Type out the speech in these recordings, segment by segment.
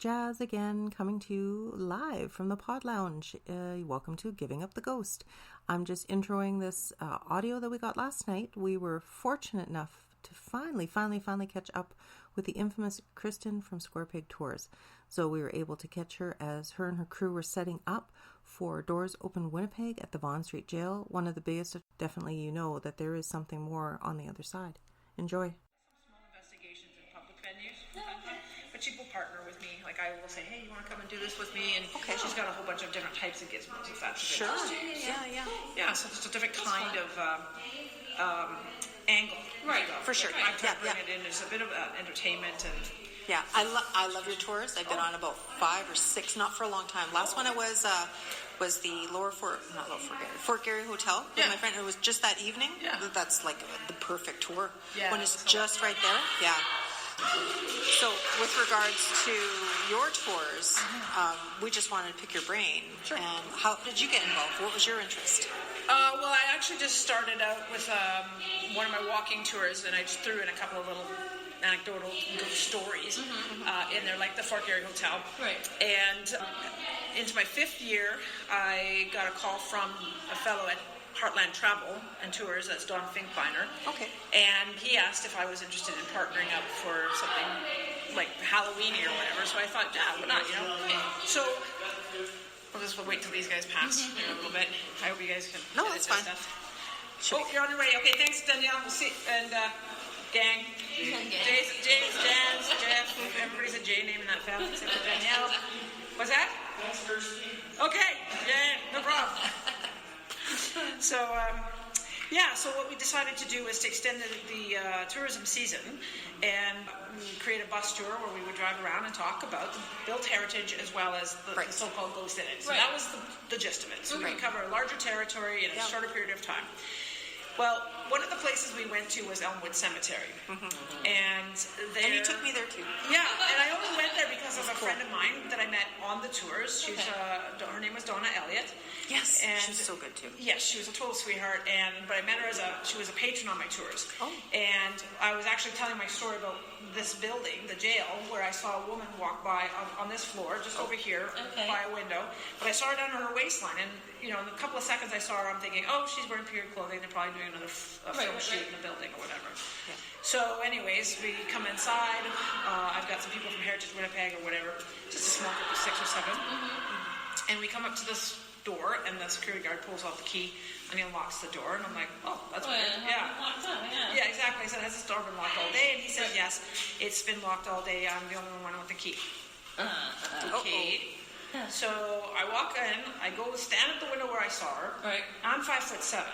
Jas again, coming to you live from the Pod Lounge. Welcome to Giving Up the Ghost. I'm just introing this audio that we got last night. We were fortunate enough to finally catch up with the infamous Kristen from Square Peg Tours. So we were able to catch her as her and her crew were setting up for Doors Open Winnipeg at the Vaughan Street Jail. One of the biggest, definitely you know that there is something more on the other side. Enjoy. Small investigations in public venues. But she will partner with me. Like I will say, hey, you want to come and do this with me? And she's got a whole bunch of different types of gizmos, if that's of interest to you. Yeah, so it's a different kind of angle. Right, for sure. I'm trying to bring it in. There's a bit of entertainment and... Yeah, I love your tours. I've been on about 5 or 6, not for a long time. Last one I was the Fort Garry Hotel with my friend. It was just that evening. Yeah. That's like the perfect tour. Yeah, when it's just right there. Yeah. So with regards to your tours, we just wanted to pick your brain. Sure. And how did you get involved? What was your interest? Well, I actually just started out with one of my walking tours, and I just threw in a couple of little anecdotal stories in there, like the Fort Garry Hotel. Right. And into my 5th year, I got a call from a fellow at Heartland Travel and Tours, that's Don Finkbeiner. Okay. And he asked if I was interested in partnering up for something like Halloween or whatever. So I thought, yeah, why not, you know? So we'll just wait till these guys pass a little bit. I hope you guys can. No, that's fine. Oh, you're on your way. Okay, thanks, Danielle. We'll see. And gang. James, Jans, Jeff. Everybody's a J name in that family except for Danielle. What's that? That's Kirsten. Okay. Yeah, no problem. So, so what we decided to do was to extend the tourism season and create a bus tour where we would drive around and talk about the built heritage as well as the so-called ghosts in it. So that was the gist of it. So we could cover a larger territory in a shorter period of time. Well, one of the places we went to was Elmwood Cemetery. And you took me there too. Yeah, and I only went there because of a friend of mine that I met on the tours. She's her name was Donna Elliott. Yes, and she's so good too. Yes, she was a total sweetheart, but I met her she was a patron on my tours. Oh. And I was actually telling my story about this building, the jail, where I saw a woman walk by on this floor, just over here, by a window. But I saw her down to her waistline, and in a couple of seconds I saw her, I'm thinking, oh, she's wearing period clothing, they're probably doing another film shoot in the building or whatever. Yeah. So anyways, we come inside, I've got some people from Heritage Winnipeg or whatever, just a small group of 6 or 7, and we come up to this door, and the security guard pulls off the key, and he unlocks the door, and I'm like, oh, that's weird. Yeah, exactly. I said, has this door been locked all day? And he said, yes, it's been locked all day. I'm the only one with the key. Okay. So I walk in, I go stand at the window where I saw her. Right. I'm 5'7",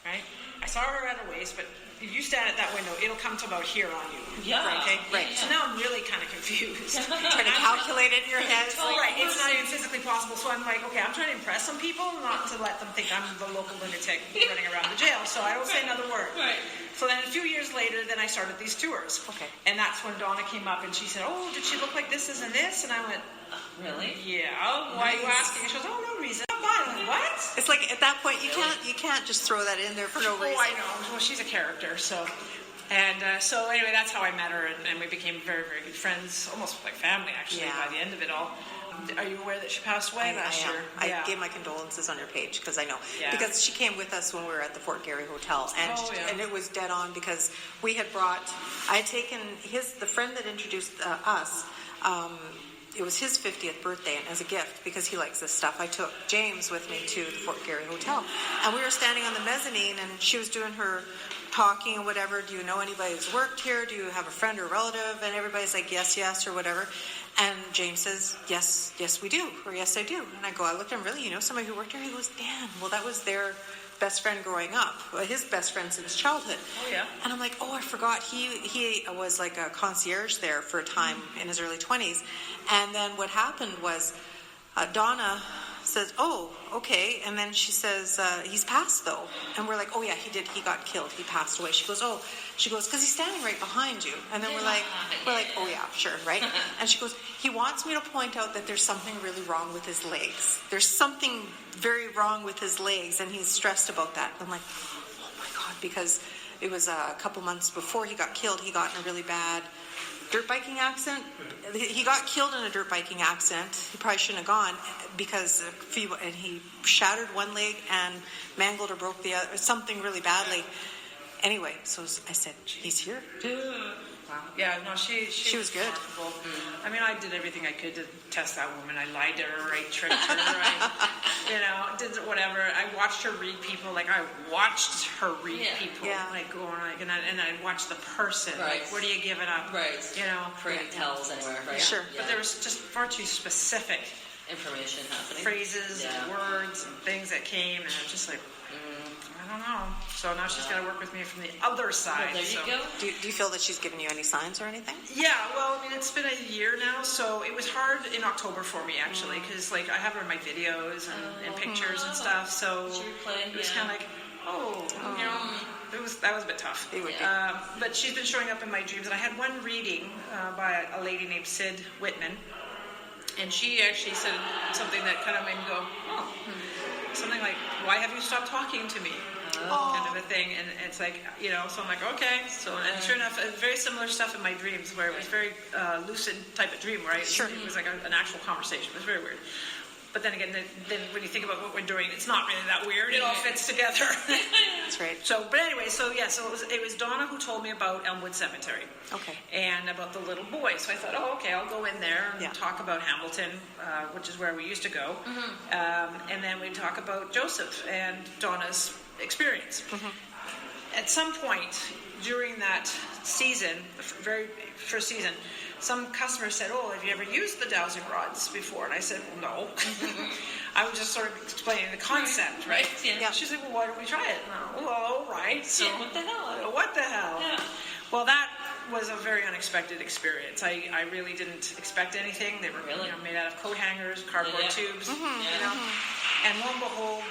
right? I saw her at her waist, but if you stand at that window, it'll come to about here on you. Yeah. Right. So now I'm really kind of confused. Trying to calculate it in your head. Right. It's not even physically possible. So I'm like, okay, I'm trying to impress some people, not to let them think I'm the local lunatic running around the jail. So I don't say another word. Right. So then a few years later, then I started these tours. Okay. And that's when Donna came up and she said, oh, did she look like this and this? And I went, really? Yeah. Why are you asking? And she goes, oh, no reason. What? It's like at that point you can't just throw that in there for no reason. Oh, I know. Well, she's a character, so. And so anyway, that's how I met her, and we became very, very good friends, almost like family actually. Yeah. By the end of it all. Are you aware that she passed away? I gave my condolences on your page because I know because she came with us when we were at the Fort Garry Hotel, and it was dead on because I had taken the friend that introduced us. It was his 50th birthday, and as a gift, because he likes this stuff, I took James with me to the Fort Garry Hotel. And we were standing on the mezzanine, and she was doing her talking and whatever. Do you know anybody who's worked here? Do you have a friend or relative? And everybody's like, yes, or whatever. And James says, yes, we do, or yes, I do. And I looked at him, really? You know somebody who worked here? He goes, Dan. Well, that was their best friend growing up, his best friend since childhood. Oh, yeah. And I'm like, oh, I forgot. He was like a concierge there for a time in his early 20s. And then what happened was Donna says, oh, okay. And then she says, he's passed though. And we're like, oh yeah, he did. He got killed. He passed away. She goes, because he's standing right behind you. And then we're like, oh yeah, sure, right? And she goes, he wants me to point out that there's something really wrong with his legs. There's something very wrong with his legs, and he's stressed about that. I'm like, oh my God, because it was a couple months before he got killed. He got in a really bad dirt biking accident. He got killed in a dirt biking accident. He probably shouldn't have gone because and he shattered one leg and mangled or broke the other, something really badly. Anyway, so I said, he's here. Wow. Yeah, no, she was good. Mm. I mean, I did everything I could to test that woman. I lied to her, I tricked her, I did whatever. I watched her read people. Like, I watched her read people. Yeah. Like, going, like, and I'd watch the person. Right. Like, what are you giving up? Right. For tells anywhere, right? Sure. But there was just far too specific information happening. Phrases and words and things that came, and I'm just like, I don't know. So now she's got to work with me from the other side. Well, there you go. Do you feel that she's given you any signs or anything? Yeah, well, I mean, it's been a year now, so it was hard in October for me, actually, because, like, I have her in my videos and pictures and stuff, so it was kind of like, that was a bit tough. It would be. But she's been showing up in my dreams, and I had one reading by a lady named Sid Whitman, and she actually said something that kind of made me go, something like, why have you stopped talking to me? Kind of a thing, and it's like, so I'm like, okay. So, and sure enough, very similar stuff in my dreams, where it was very lucid type of dream, right? It was like an actual conversation. It was very weird. But then again, then when you think about what we're doing, it's not really that weird. It all fits together. That's right. So, but anyway, so it was Donna who told me about Elmwood Cemetery. Okay. And about the little boy. So I thought, okay, I'll go in there and talk about Hamilton, which is where we used to go. And then we'd talk about Joseph and Donna's experience. At some point during that season, the very first season, some customer said, have you ever used the dowsing rods before? And I said, well, no. I was just sort of explaining the concept, right? Yeah. She's like, well, why don't we try it? And well, all right. So what the hell? What the hell? Yeah. Well, that was a very unexpected experience. I really didn't expect anything. They were made out of coat hangers, cardboard tubes, And lo and behold,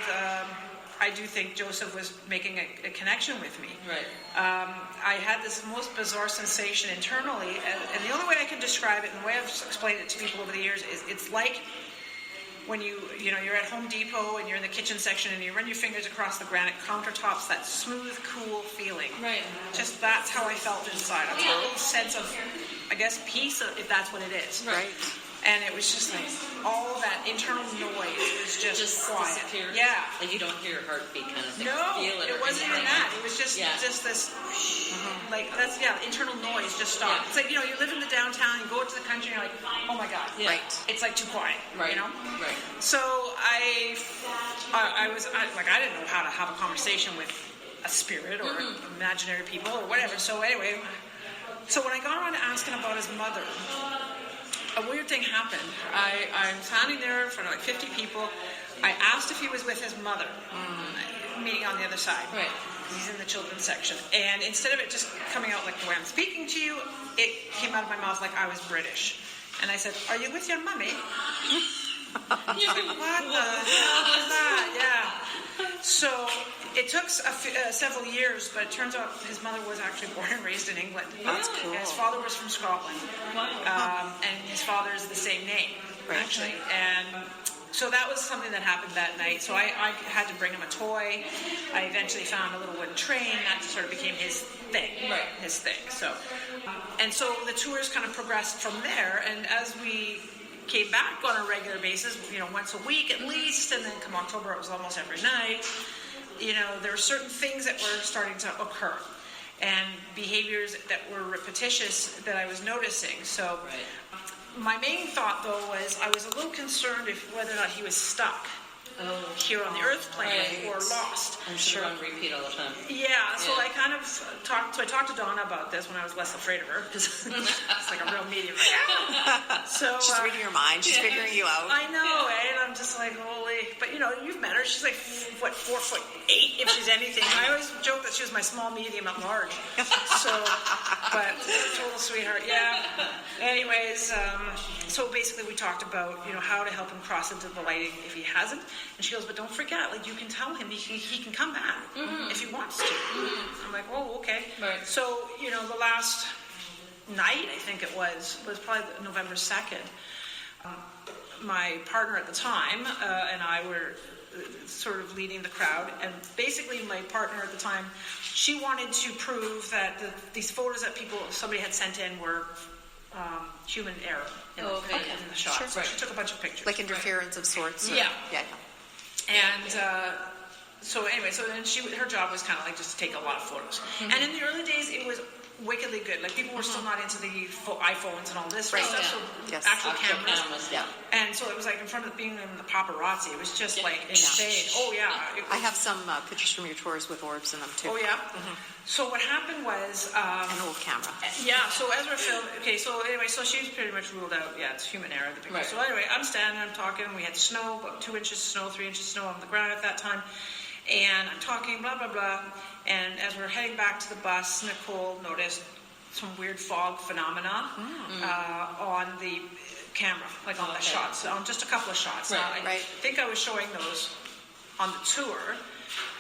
I do think Joseph was making a connection with me. Right. I had this most bizarre sensation internally, and the only way I can describe it, and the way I've explained it to people over the years, is it's like when you're at Home Depot and you're in the kitchen section and you run your fingers across the granite countertops, that smooth, cool feeling. Right. Just that's how I felt inside. A total sense of, I guess, peace, if that's what it is. Right. And it was just like all that internal noise was just quiet. Disappeared. Yeah. Like you don't hear a heartbeat kind of thing. No, Feel it wasn't even that. It was just this, internal noise just stopped. It's like, you live in the downtown, you go to the country, and you're like, oh my God. Right. It's like too quiet. Right. Right. So I didn't know how to have a conversation with a spirit or imaginary people or whatever. So anyway, when I got around to asking about his mother, a weird thing happened. I'm standing there in front of like 50 people. I asked if he was with his mother, meeting on the other side. Right. He's in the children's section. And instead of it just coming out like the way I'm speaking to you, it came out of my mouth like I was British. And I said, are you with your mummy? What the hell was that? Yeah. So it took several years, but it turns out his mother was actually born and raised in England. That's cool. And his father was from Scotland. And his father is the same name, actually. And so that was something that happened that night. So I had to bring him a toy. I eventually found a little wooden train. That sort of became his thing. Right. His thing. So the tours kind of progressed from there. And as we came back on a regular basis, once a week at least, and then come October it was almost every night, there were certain things that were starting to occur and behaviors that were repetitious that I was noticing. So my main thought though was I was a little concerned whether or not he was stuck here on the earth plane or lost. I'm sure on repeat all the time. Yeah, so I kind of talked to Donna about this when I was less afraid of her, because it's like a real medium. So she's reading your mind. She's figuring you out. I know, and I'm just like, holy. But you've met her. She's like, 4'8" if she's anything. I always joke that she was my small, medium, at large. So, but total sweetheart. Yeah. Anyways, so basically we talked about how to help him cross into the light if he hasn't. And she goes, but don't forget, like, you can tell him he can come back if he wants to. I'm like, oh, okay. Right. So, the last night, I think it was probably November 2nd. My partner at the time and I were sort of leading the crowd. And basically my partner at the time, she wanted to prove that these photos that somebody had sent in were human error in Oh, okay. in the shot. Sure. So she took a bunch of pictures. Like interference of sorts. Or, Yeah. Yeah. And so anyway, so then her job was kind of like just to take a lot of photos. And in the early days, it was wickedly good. Like people were still not into the iPhones and all this Right. stuff. Yeah. So Yes. actual Actual cameras. cameras. Yeah. And so it was like in front of being in the paparazzi. It was just like insane. Oh yeah. It I was- have some pictures from your tours with orbs in them too. Oh yeah. So what happened was. An old camera. Yeah, so Ezra filmed. Okay, so anyway, so she's pretty much ruled out. Yeah, it's human error. The picture. Right. So anyway, I'm standing, I'm talking. We had snow, about 2 inches of snow, 3 inches of snow on the ground at that time, and I'm talking, blah blah blah. And as we're heading back to the bus, Nicole noticed some weird fog phenomena on the camera, like on the shots, on just a couple of shots. Right, Now, I think I was showing those on the tour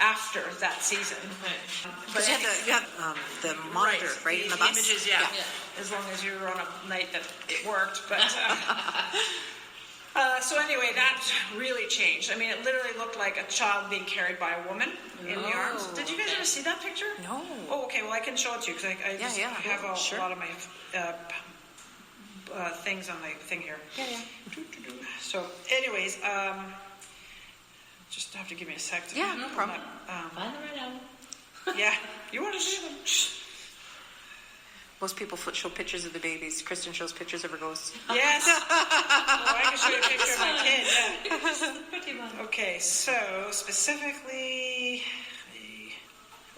after that season. Because you have the monitor, right, in the bus? Images, yeah. As long as you were on a night that it worked. But so anyway, that really changed. I mean, it literally looked like a child being carried by a woman in the arms. Did you guys ever see that picture? No. Oh, okay. Well, I can show it to you because I just have a lot of my things on my thing here. Yeah. So, anyways, just have to give me a sec. Yeah, no problem. Find the right album. Yeah, you want to see them? Most people show pictures of the babies. Kristen shows pictures of her ghosts. Yes. Oh, I can show you a picture of my kid. Yeah. Pretty much. Okay, so specifically,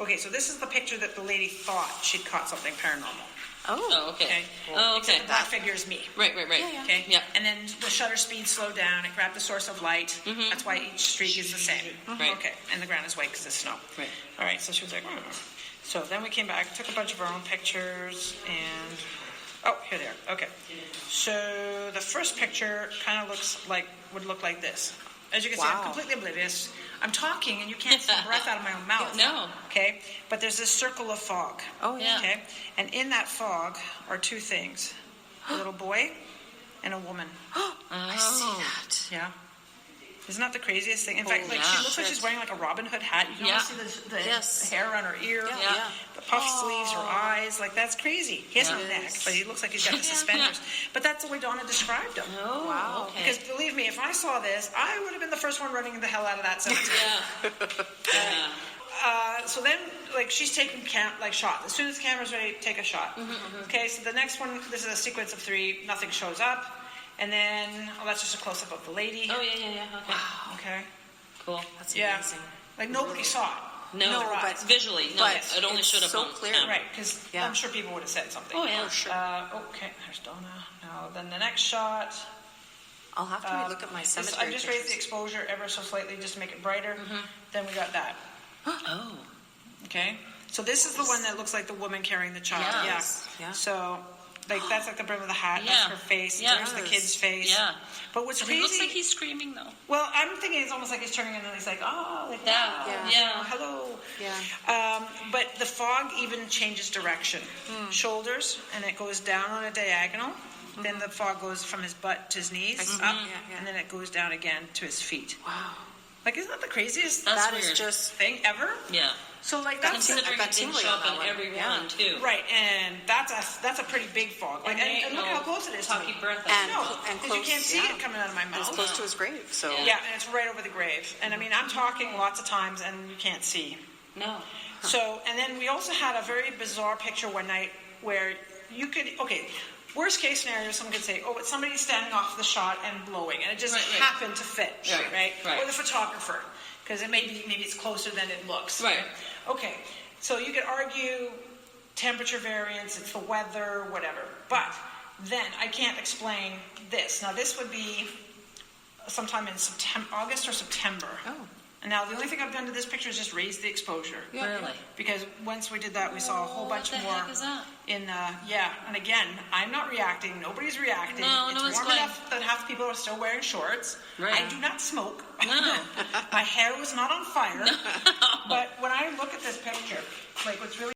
okay, so this is the picture that the lady thought she'd caught something paranormal. Oh, okay. Okay. Oh, okay. Except the black figure is me. Right. Yeah. Okay. Yeah. And then the shutter speed slowed down. It grabbed the source of light. That's why each streak is the same. Right. Okay. And the ground is white because it's snow. Right. All right. So she was like, oh. So then we came back, took a bunch of our own pictures, and here they are. Okay. So the first picture kind of would look like this. As you can see, I'm completely oblivious. I'm talking, and you can't see the breath out of my own mouth. No. Okay. But there's this circle of fog. Oh, yeah. Okay. And in that fog are two things: a little boy and a woman. I see that. Yeah. Isn't that the craziest thing? In fact, like she looks like she's wearing like a Robin Hood hat. You can almost see the hair on her ear, the puffed sleeves, her eyes. Like that's crazy. He has no neck, but he looks like he's got the suspenders. But that's the way Donna described him. Oh, wow. Okay. Because believe me, if I saw this, I would have been the first one running the hell out of that cemetery. So then, like, she's taking shots. As soon as the camera's ready, take a shot. Okay, so the next one, this is a sequence of 3. Nothing shows up. And then, that's just a close-up of the lady. Oh, yeah. Okay. Wow. Okay. Cool. That's amazing. Like, nobody saw it. No, but visually, no. but It only it's should have so on clear. camera. Right, because I'm sure people would have said something. Oh, yeah. Sure. Okay, there's Donna. Now, then the next shot. I'll have to look at my cemetery I just pictures. raised the exposure ever so slightly just to make it brighter. Then we got that. Oh. Okay, so this is the one that looks like the woman carrying the child. Yes. Yeah. So, like that's like the brim of the hat. Yeah. That's her face. Yeah. There's the kid's face. Yeah. But what's And crazy? he looks like he's screaming, though. Well, I'm thinking it's almost like he's turning and then he's like, oh, like Yeah. hello. Yeah. But the fog even changes direction. Shoulders, and it goes down on a diagonal. Then the fog goes from his butt to his knees, up, and then it goes down again to his feet. Wow. Like, isn't that the craziest That weird. is just thing ever? Yeah. So, like, that's Considering got it didn't tingly show on up that in one. every Yeah. one, too. right, and that's a pretty big fog. Like, and look how close it is to me. Talky breath. And- No, and because you close, can't see yeah. it coming out of my it's mouth. close to his grave, so... Yeah, and it's right over the grave. And I mean, I'm talking lots of times, and you can't see. No. So, and then we also had a very bizarre picture one night where you could, worst case scenario, someone could say, it's somebody standing off the shot and blowing, and it just happened to fit, right? Or the photographer, because maybe it's closer than it looks. Right. Okay, so you could argue temperature variance, it's the weather, whatever. But then I can't explain this. Now, this would be sometime in August or September. Oh. And now the only thing I've done to this picture is just raise the exposure. Yeah. Really? Because once we did that, we saw a whole bunch what the more. heck is that? And again, I'm not reacting. Nobody's reacting. No, it's no one's warm going. enough that half the people are still wearing shorts. Right. I do not smoke. No. My hair was not on fire. But when I look at this picture, like what's really